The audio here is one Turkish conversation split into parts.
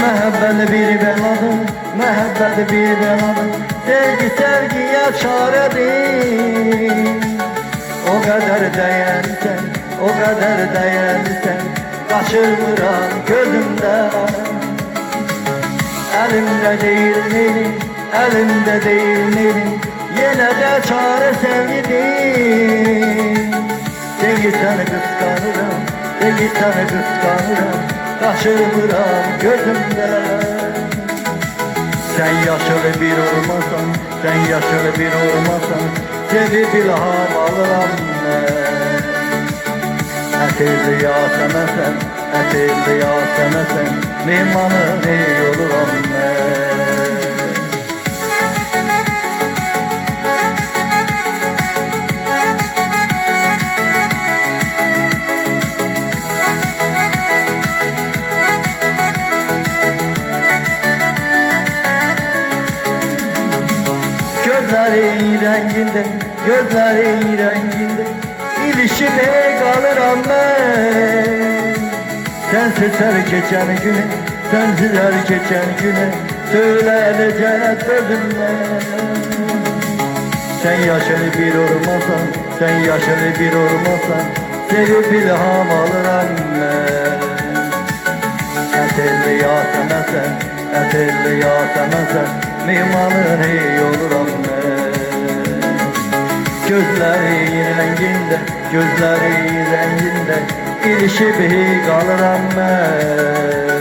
Mehabbet bir beladır, mehabbet bir beladır. Sevgi sevgiye çaredir. O kadar değersen, o kadar değersen, kaçırmıram gözümden. Elimde değil neyim, elimde değil neyim, yine de çare sevgidir. Seni seni kıskanırım, seni seni kıskanırım, kaçırmıram gözümden. Sen yaşlı bir olmasan, sen yaşlı bir olmasan, sevip ilham alırım ben. Etirli yasemesen, etirli yasemesen, limanın iyi olurum ben. Gözleri renginde, gözleri renginde, İlişime kalırım ben. Sensiz her geçen güne, sensiz her geçen güne, söylenecek sözümden. Sen yaşını bir olmasan, sen yaşını bir olmasan, sevip ilham alırım ben. Etelli yasemesen, etelli yasemesen, mimanın iyi olurum ben. Gözleri renginde, gözleri renginde, ilişip kalırım ben.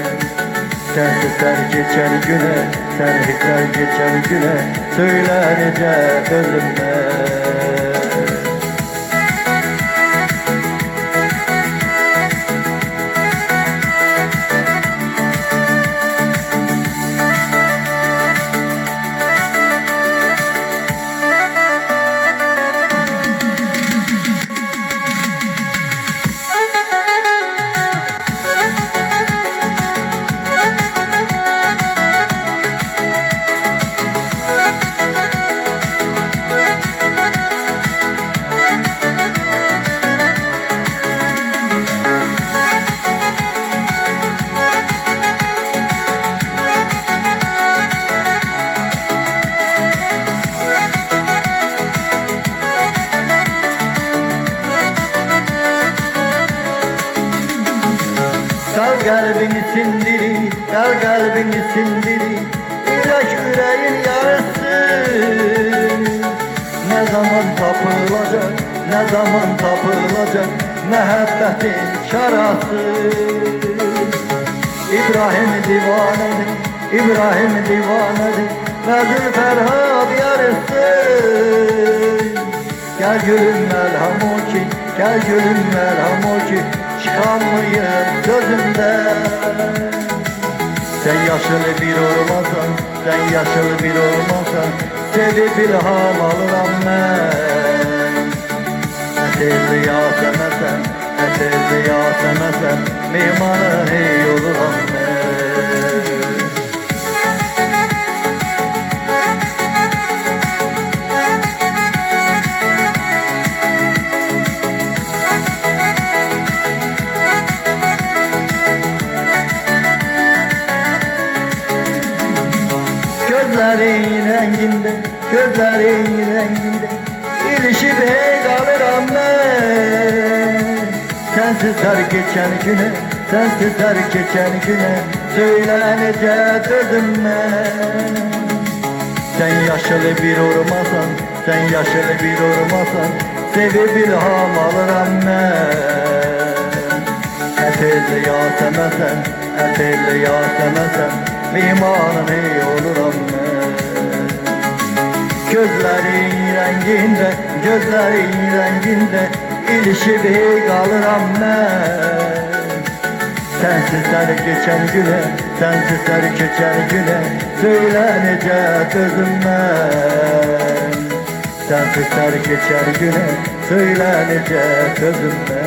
Sensiz her geçen güne, sensiz her geçen güne, söylenecek sözümden. Kal kalbini sindiri, kal kalbini sindiri, İlaç yüreğin yarısı. Ne zaman tapılacak, ne zaman tapılacak, mehabbetin şarası. İbrahim divanedir, İbrahim divanedir, Mezun Ferhat yarısı. Gel gülüm merham o ki, gel gülüm merham o ki, çıkamayım gözümden. Sen yaşlı bir olmasan, sen yaşlı bir olmasan, sevip ilham alırım ben. Etirli yasemesen, etirli yasemesen, mimarın iyi olurum ben. Gözlerin renginde, gözlerin renginde, İlişip kalırım ben. Sensiz her geçen güne, sensiz her geçen güne, söylenecek sözümden. Sen yaşlı bir olmasan, sen yaşlı bir olmasan, sevip ilham alırım ben. Etirli yasemesen, etirli yasemesen, limanın iyi olurum ben. Gözlerin renginde, gözlerin renginde, İlişip kalırım ben. Sensiz her geçen güne, sensiz her geçen güne, söylenecek sözümden. Sensiz her geçen güne, söylenecek sözümden.